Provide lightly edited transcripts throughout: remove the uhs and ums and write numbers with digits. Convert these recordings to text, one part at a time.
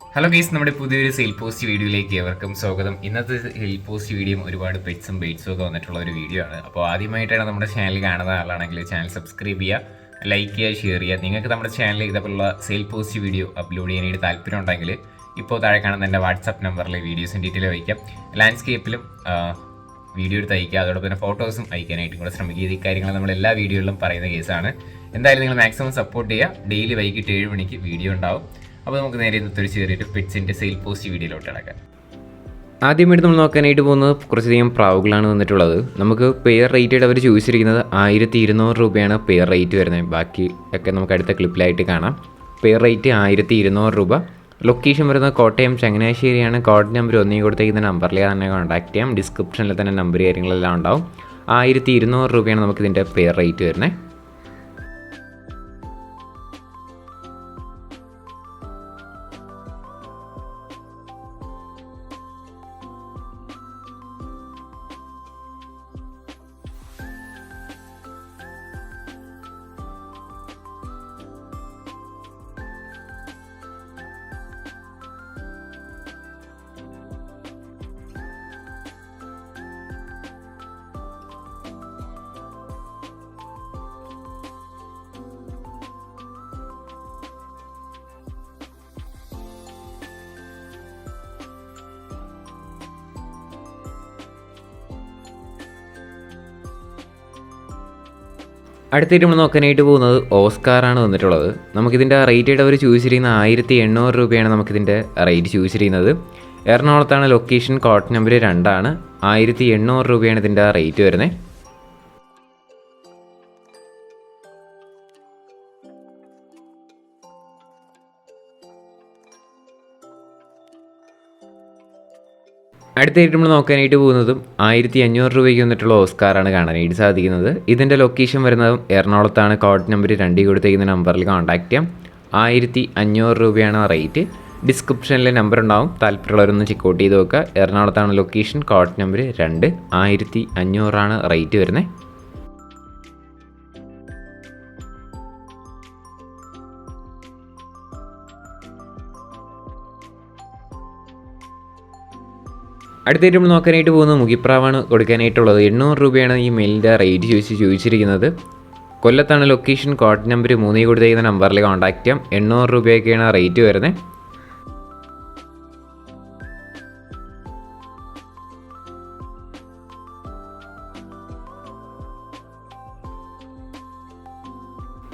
Hello guys, നമ്മുടെ പുതിയൊരു sale post വീഡിയോയിലേക്ക് ഏവർക്കും സ്വാഗതം. ഇന്നത്തെ സെയിൽ പോസ്റ്റ് വീഡിയോ ഒരുപാട് പെറ്റ്സും ബെയ്റ്റ്സും ഒക്കെ വന്നിട്ടുള്ള ഒരു വീഡിയോ ആണ്. അപ്പോൾ ആദ്യമായിട്ടാണ് നമ്മുടെ ചാനൽ കാണുന്ന ആളാണെങ്കിൽ ചാനൽ സബ്സ്ക്രൈബ് ചെയ്യുക, ലൈക്ക് ചെയ്യുക, ഷെയർ ചെയ്യുക. നിങ്ങൾക്ക് നമ്മുടെ ചാനലിൽ ഇതേപോലുള്ള സെയിൽ പോസ്റ്റ് വീഡിയോ അപ്ലോഡ് ചെയ്യാനായിട്ട് താല്പര്യം ഉണ്ടെങ്കിൽ ഇപ്പോൾ താഴെ കാണുന്ന എൻ്റെ വാട്സാപ്പ് നമ്പറിൽ വീഡിയോസും ഡീറ്റെയിൽ വയ്ക്കാം. ലാൻഡ്സ്കേപ്പിലും വീഡിയോ എടുത്ത് അയക്കുക, അതോടൊപ്പം തന്നെ ഫോട്ടോസും അയക്കാനായിട്ടും കൂടെ ശ്രമിക്കുക. ഈ കാര്യങ്ങൾ നമ്മൾ എല്ലാ വീഡിയോയിലും പറയുന്ന കേസാണ്. എന്തായാലും നിങ്ങൾ മാക്സിമം സപ്പോർട്ട് ചെയ്യുക. ഡെയിലി വൈകിട്ട് 7 മണിക്ക് വീഡിയോ ഉണ്ടാവും. അപ്പോൾ നമുക്ക് നേരെ ഇന്നത്തെ ഒരു ചെറിയൊരു പെറ്റ്സിൻ്റെ സെയിൽ പോസ്റ്റ് വീഡിയോയിലോട്ട് കിടക്കാം. ആദ്യമായിട്ട് നമ്മൾ നോക്കാനായിട്ട് പോകുന്നത് കുറച്ചധികം പ്രാവുകളാണ് വന്നിട്ടുള്ളത്. നമുക്ക് പെയർ റേറ്റ് അവർ ചൂസ് ചെയ്തിരിക്കുന്നത് 1200 രൂപയാണ് പെയർ റേറ്റ് വരുന്നത്. ബാക്കി ഒക്കെ നമുക്ക് അടുത്ത ക്ലിപ്പിലായിട്ട് കാണാം. പെയർ റേറ്റ് 1200 രൂപ. ലൊക്കേഷൻ വരുന്നത് കോട്ടയം ചങ്ങനാശ്ശേരിയാണ്. കോഡ് നമ്പർ ഒന്നേ കൊടുത്തേക്കുന്ന നമ്പറിൽ തന്നെ കോൺടാക്ട് ചെയ്യാം. ഡിസ്ക്രിപ്ഷനിൽ തന്നെ നമ്പർ കാര്യങ്ങളെല്ലാം ഉണ്ടാവും. 1200 രൂപയാണ് നമുക്കിതിൻ്റെ പെയർ റേറ്റ് വരുന്നത്. അടുത്തായിട്ട് നമ്മൾ നോക്കാനായിട്ട് പോകുന്നത് ഓസ്കാറാണ് വന്നിട്ടുള്ളത്. നമുക്കിതിൻ്റെ റേറ്റ് അവർ ചൂസ് ചെയ്യുന്ന 1800 രൂപയാണ് നമുക്കിതിൻ്റെ റേറ്റ് ചൂസ് ചെയ്യുന്നത്. എറണാകുളത്താണ് ലൊക്കേഷൻ. കോഡ് നമ്പർ 2 1800 രൂപയാണ് ഇതിൻ്റെ റേറ്റ് വരുന്നത്. അടുത്തായിട്ട് നമ്മൾ നോക്കാനായിട്ട് പോകുന്നതും 1500 രൂപയ്ക്ക് വന്നിട്ടുള്ള ഓസ്കാറാണ് കാണാനായിട്ട് സാധിക്കുന്നത്. ഇതിൻ്റെ ലൊക്കേഷൻ വരുന്നതും എറണാകുളത്താണ്. കോഡ് നമ്പർ 2 കൊടുത്തേക്കുന്ന നമ്പറിൽ കോൺടാക്ട് ചെയ്യാം. 1500 രൂപയാണ് റേറ്റ്. ഡിസ്ക്രിപ്ഷനിൽ നമ്പർ ഉണ്ടാവും. താല്പര്യമുള്ളവരൊന്ന് ചെക്കൗട്ട് ചെയ്ത് നോക്കുക. എറണാകുളത്താണ് ലൊക്കേഷൻ. കോഡ് നമ്പർ 2 1500 റേറ്റ് വരുന്നത്. അടുത്തായിട്ട് നമ്മൾ നോക്കാനായിട്ട് പോകുന്നത് മുഖിപ്രാവാണ് കൊടുക്കാനായിട്ടുള്ളത്. 800 രൂപയാണ് ഈ മെയിലിൻ്റെ റേറ്റ് ചോദിച്ചിരിക്കുന്നത്. കൊല്ലത്താണ് ലൊക്കേഷൻ. കോഡ് നമ്പർ 3 കൊടുത്തേക്കുന്ന നമ്പറിൽ കോൺടാക്ട് ചെയ്യാം. 800 രൂപയൊക്കെയാണ് റേറ്റ് വരുന്നത്.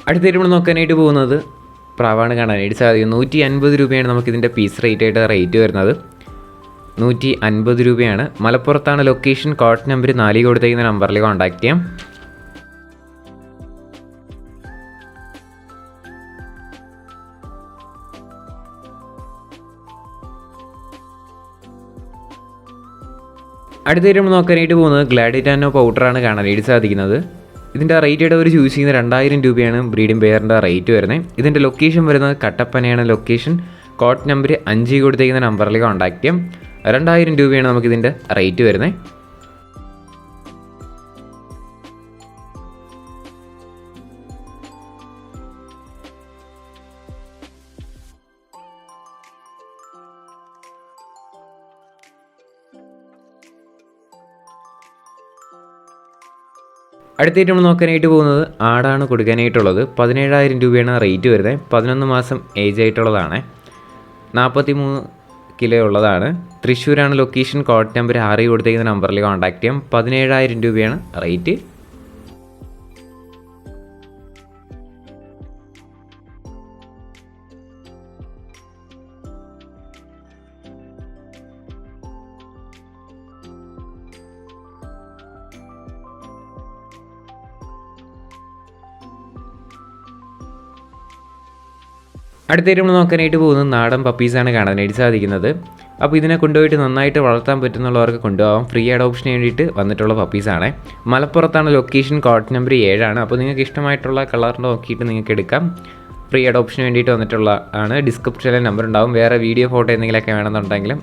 അടുത്തായിട്ട് നമ്മൾ നോക്കാനായിട്ട് പോകുന്നത് പ്രാവാണ് കാണാനായിട്ട് സാധിക്കും. 150 രൂപയാണ് നമുക്കിതിൻ്റെ പീസ് റേറ്റ് വരുന്നത്. 150 രൂപയാണ്. മലപ്പുറത്താണ് ലൊക്കേഷൻ. കോഡ് നമ്പർ 4 കൊടുത്തേക്കുന്ന നമ്പറിൽ കോൺടാക്ട് ചെയ്യാം. അടുത്തായിട്ട് നമ്മൾ നോക്കാനായിട്ട് പോകുന്നത് ഗ്ലാഡിറ്റാനോ പൗഡറാണ് കാണാനായിട്ട് സാധിക്കുന്നത്. ഇതിൻ്റെ റേറ്റ് അവർ ചൂസ് ചെയ്യുന്നത് 2000 രൂപയാണ് ബ്രീഡിംഗ് പെയറിൻ്റെ റേറ്റ് വരുന്നത്. ഇതിൻ്റെ ലൊക്കേഷൻ വരുന്നത് കട്ടപ്പനയാണ് ലൊക്കേഷൻ. കോഡ് നമ്പർ 5 കൊടുത്തേക്കുന്ന നമ്പറിൽ കോൺടാക്ട് ചെയ്യാം. 2000 രൂപയാണ് നമുക്കിതിൻ്റെ റേറ്റ് വരുന്നത്. അടുത്തായിട്ട് നമ്മൾ നോക്കാനായിട്ട് പോകുന്നത് ആടാണ് കൊടുക്കാനായിട്ടുള്ളത്. 17000 രൂപയാണ് റേറ്റ് വരുന്നത്. 11 മാസം ഏജ് ആയിട്ടുള്ളതാണ്. 43 കിലോ ഉള്ളതാണ്. തൃശ്ശൂരാണ് ലൊക്കേഷൻ. കോഡ് നമ്പർ 6 കൊടുത്തേക്കുന്ന നമ്പറിൽ കോൺടാക്ട് ചെയ്യാം. 17000 രൂപയാണ് റേറ്റ്. അടുത്തായിട്ട് നമ്മൾ നോക്കാനായിട്ട് പോകുന്നത് നാടൻ പപ്പീസാണ് കാണാനായിട്ട് സാധിക്കുന്നത്. അപ്പോൾ ഇതിനെ കൊണ്ടുപോയിട്ട് നന്നായിട്ട് വളർത്താൻ പറ്റുന്നുള്ളവർക്ക് കൊണ്ടുപോകാം. ഫ്രീ അഡോപ്ഷന് വേണ്ടിയിട്ട് വന്നിട്ടുള്ള പപ്പീസാണ്. മലപ്പുറത്താണ് ലൊക്കേഷൻ. കോഡ് നമ്പർ 7 അപ്പോൾ നിങ്ങൾക്ക് ഇഷ്ടമായിട്ടുള്ള കളർ നോക്കിയിട്ട് നിങ്ങൾക്ക് എടുക്കാം. ഫ്രീ അഡോപ്ഷന് വേണ്ടിയിട്ട് വന്നിട്ടുള്ള ആണ്. ഡിസ്ക്രിപ്ഷനിൽ നമ്പർ ഉണ്ടാവും. വേറെ വീഡിയോ ഫോട്ടോ എന്തെങ്കിലുമൊക്കെ വേണമെന്നുണ്ടെങ്കിലും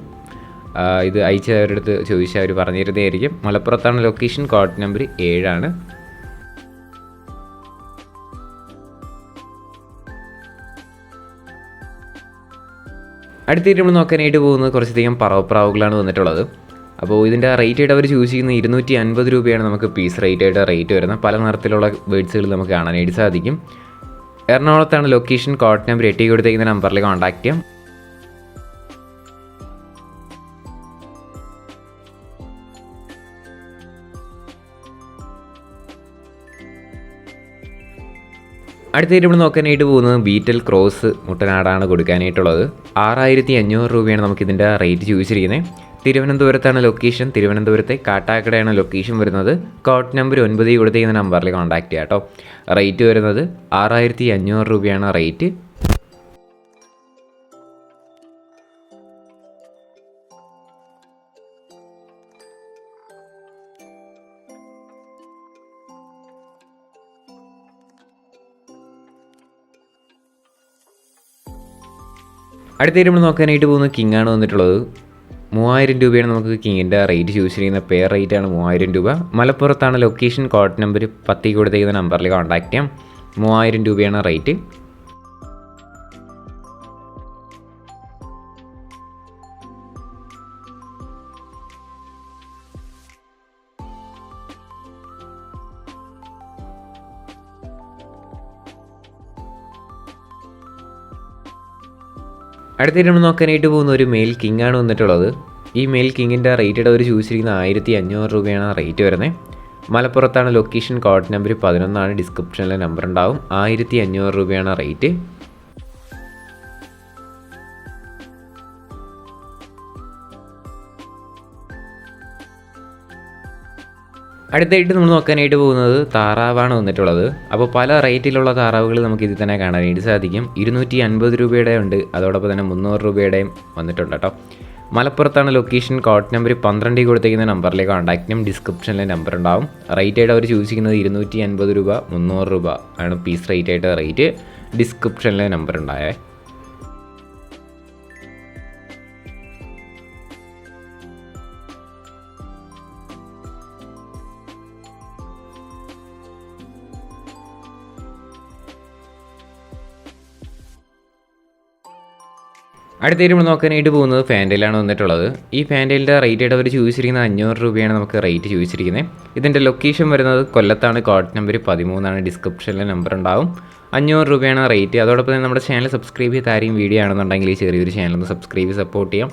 ഇത് അയച്ചവരുടെ അടുത്ത് ചോദിച്ചാൽ അവർ പറഞ്ഞിരുന്നതായിരിക്കും. മലപ്പുറത്താണ് ലൊക്കേഷൻ. Code number 7. അടുത്തായിട്ട് നമ്മൾ നോക്കാനായിട്ട് പോകുന്നത് കുറച്ചധികം പറവപ്രാവുകളാണ് വന്നിട്ടുള്ളത്. അപ്പോൾ ഇതിൻ്റെ റേറ്റ് ആയിട്ട് അവർ ചൂസ് ചെയ്യുന്നത് 250 രൂപയാണ് നമുക്ക് പീസ് റേറ്റ് വരുന്നത്. പല നിറത്തിലുള്ള ബേഡ്സുകൾ നമുക്ക് കാണാനായിട്ട് സാധിക്കും. എറണാകുളത്താണ് ലൊക്കേഷൻ. കോഡ് നമ്പർ 8 കൊടുത്തേക്കുന്ന നമ്പറിൽ കോൺടാക്ട് ചെയ്യാം. അടുത്തായിട്ട് നമ്മൾ നോക്കാനായിട്ട് പോകുന്നത് ബീറ്റൽ ക്രോസ് മുട്ടനാടാണ് കൊടുക്കാനായിട്ടുള്ളത്. 6500 രൂപയാണ് നമുക്കിതിൻ്റെ റേറ്റ് ചോദിച്ചിരിക്കുന്നത്. തിരുവനന്തപുരത്താണ് ലൊക്കേഷൻ. തിരുവനന്തപുരത്തെ കാട്ടാക്കടയാണ് ലൊക്കേഷൻ വരുന്നത്. കോഡ് നമ്പർ 9 കൊടുത്തിരിക്കുന്ന നമ്പറിൽ കോൺടാക്ട് ചെയ്യാം കേട്ടോ. റേറ്റ് വരുന്നത് 6500 രൂപയാണ് റേറ്റ്. അടുത്തായിട്ട് നമ്മൾ നോക്കാനായിട്ട് പോകുന്നത് കിങ് ആണ് വന്നിട്ടുള്ളത്. 3000 രൂപയാണ് നമുക്ക് കിങ്ങിൻ്റെ റേറ്റ് ചൂസ് ചെയ്യുന്ന പെയർ റേറ്റാണ് 3000 രൂപ. മലപ്പുറത്താണ് ലൊക്കേഷൻ. കോഡ് നമ്പർ 10 കൊടുത്തേക്കുന്ന നമ്പറിൽ കോൺടാക്ട് ചെയ്യാം. 3000 രൂപയാണ് റേറ്റ്. അടുത്തായിട്ട് നമ്മൾ നോക്കാനായിട്ട് പോകുന്ന ഒരു മെയിൽ കിങ് ആണ് വന്നിട്ടുള്ളത്. ഈ മെയിൽ കിങ്ങിൻ്റെ റേറ്റ് അവർ ചൂസ് ചെയ്യുന്ന 1500 രൂപയാണ് റേറ്റ് വരുന്നത്. മലപ്പുറത്താണ് ലൊക്കേഷൻ. കോഡ് നമ്പർ 11 ഡിസ്ക്രിപ്ഷനിലെ നമ്പർ ഉണ്ടാവും. 1500 രൂപയാണ് റേറ്റ്. അടുത്തായിട്ട് നമ്മൾ നോക്കാനായിട്ട് പോകുന്നത് താറാവാണ് വന്നിട്ടുള്ളത്. അപ്പോൾ പല റേറ്റിലുള്ള താറാവുകൾ നമുക്ക് ഇതിൽ തന്നെ കാണാനായിട്ട് സാധിക്കും. 250 രൂപയുടെ ഉണ്ട്, അതോടൊപ്പം തന്നെ 300 രൂപയുടെയും വന്നിട്ടുണ്ട് കേട്ടോ. മലപ്പുറത്താണ് ലൊക്കേഷൻ. കോഡ് നമ്പർ 12 കൊടുത്തേക്കുന്ന നമ്പറിലേക്ക് കോൺടാക്ട് ചെയ്യും. ഡിസ്ക്രിപ്ഷനിലെ നമ്പർ ഉണ്ടാവും. റേറ്റ് ആയിട്ട് അവർ ചൂസ് ചെയ്യുന്നത് 250 രൂപ, 300 രൂപ ആണ് പീസ് റേറ്റ്. ഡിസ്ക്രിപ്ഷനിലെ നമ്പർ ഉണ്ടായേ. അടുത്തായിട്ട് നമ്മൾ നോക്കാനായിട്ട് പോകുന്നത് ഫാൻറ്റയിലാണ് വന്നിട്ടുള്ളത്. ഈ ഫാൻറ്റയിലിൻ്റെ റേറ്റ് ആയിട്ട് അവർ ചോദിച്ചിരിക്കുന്നത് 500 രൂപയാണ് നമുക്ക് റേറ്റ് ചോദിച്ചിരിക്കുന്നത്. ഇതിൻ്റെ ലൊക്കേഷൻ വരുന്നത് കൊല്ലത്താണ്. കോഡ് നമ്പർ 13 ഡിസ്ക്രിപ്ഷനിലെ നമ്പർ ഉണ്ടാവും. 500 രൂപയാണ് റേറ്റ്. അതോടൊപ്പം തന്നെ നമ്മുടെ ചാനൽ സബ്സ്ക്രൈബ് ചെയ്ത് ആരെയും വീഡിയോ ആണെന്നുണ്ടെങ്കിൽ ഈ ചെറിയൊരു ചാനൽ സബ്സ്ക്രൈബ് ചെയ്ത് സപ്പോർട്ട് ചെയ്യാം.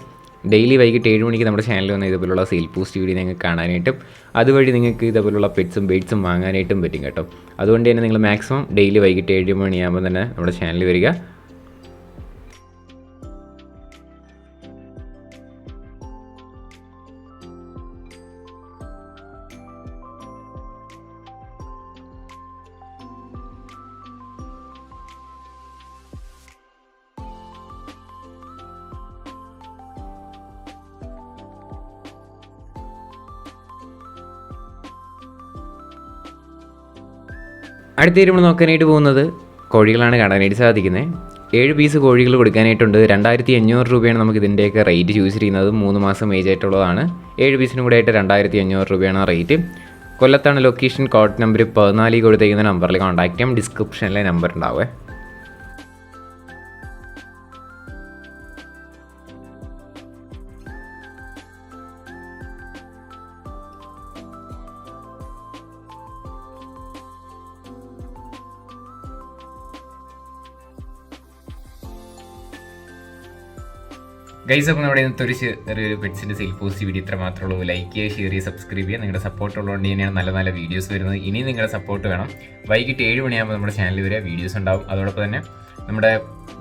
ഡെയിലി വൈകിട്ട് 7 മണിക്ക് നമ്മുടെ ചാനലിൽ വന്ന് ഇതുപോലുള്ള സെയിൽ പോസ്റ്റ് വീഡിയോ നിങ്ങൾക്ക് കാണാനായിട്ടും അതുവഴി നിങ്ങൾക്ക് ഇതുപോലുള്ള പെറ്റ്സും ബേഡ്സും വാങ്ങാനായിട്ടും പറ്റും കേട്ടോ. അതുകൊണ്ട് തന്നെ നിങ്ങൾ മാക്സിമം ഡെയിലി വൈകിട്ട് 7 മണിയാകുമ്പോൾ തന്നെ നമ്മുടെ ചാനലിൽ വരിക. അടുത്തായിട്ട് നമ്മൾ നോക്കാനായിട്ട് പോകുന്നത് കോഴികളാണ് കാണാനായിട്ട് സാധിക്കുന്നത്. 7 പീസ് കോഴികൾ കൊടുക്കാനായിട്ടുണ്ട്. 2500 രൂപയാണ് നമുക്ക് ഇതിൻ്റെയൊക്കെ റേറ്റ് ചൂസ് ചെയ്യുന്നത്. 3 മാസം ഏജ് ആയിട്ടുള്ളതാണ്. 7 പീസിനും കൂടെ ആയിട്ട് 2500 രൂപയാണ് റേറ്റ്. കൊല്ലത്താണ് ലൊക്കേഷൻ. കോഡ് നമ്പർ 14 കൊടുത്തേക്കുന്ന നമ്പറിൽ കോൺടാക്ട് ചെയ്യാം. ഡിസ്ക്രിപ്ഷനിലെ നമ്പർ ഉണ്ടാവേ. ഗൈസ്, അപ്പോൾ നമ്മുടെ ഇന്നത്തെ ഒരു പെറ്റ്സിൻ്റെ സെയിൽ പോസ്റ്റ് വീഡിയോ ഇത്ര മാത്രമേ ഉള്ളൂ. ലൈക്ക് ചെയ്യുക, ഷെയർ ചെയ്യുക, സബ്സ്ക്രൈബ് ചെയ്യുക. നിങ്ങളുടെ സപ്പോർട്ട് ഉള്ളതുകൊണ്ട് തന്നെയാണ് നല്ല നല്ല വീഡിയോസ് വരുന്നത്. ഇനി നിങ്ങളുടെ സപ്പോർട്ട് വേണം. വൈകിട്ട് 7 മണിയാകുമ്പോൾ നമ്മുടെ ചാനലിൽ വരെ വീഡിയോസ് ഉണ്ടാവും. അതോടൊപ്പം തന്നെ നമ്മുടെ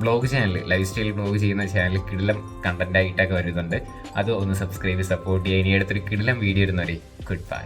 blog channel, life style blog ചെയ്യുന്ന ചാനൽ കിടിലം കണ്ടന്റ് ആയിട്ടൊക്കെ വരുന്നുണ്ട്. അത് ഒന്ന് സബ്സ്ക്രൈബ് സപ്പോർട്ട് ചെയ്യുക. ഇനി അടുത്തൊരു കിടിലം വീഡിയോ വരുന്നവരെ ഗുഡ് ബൈ.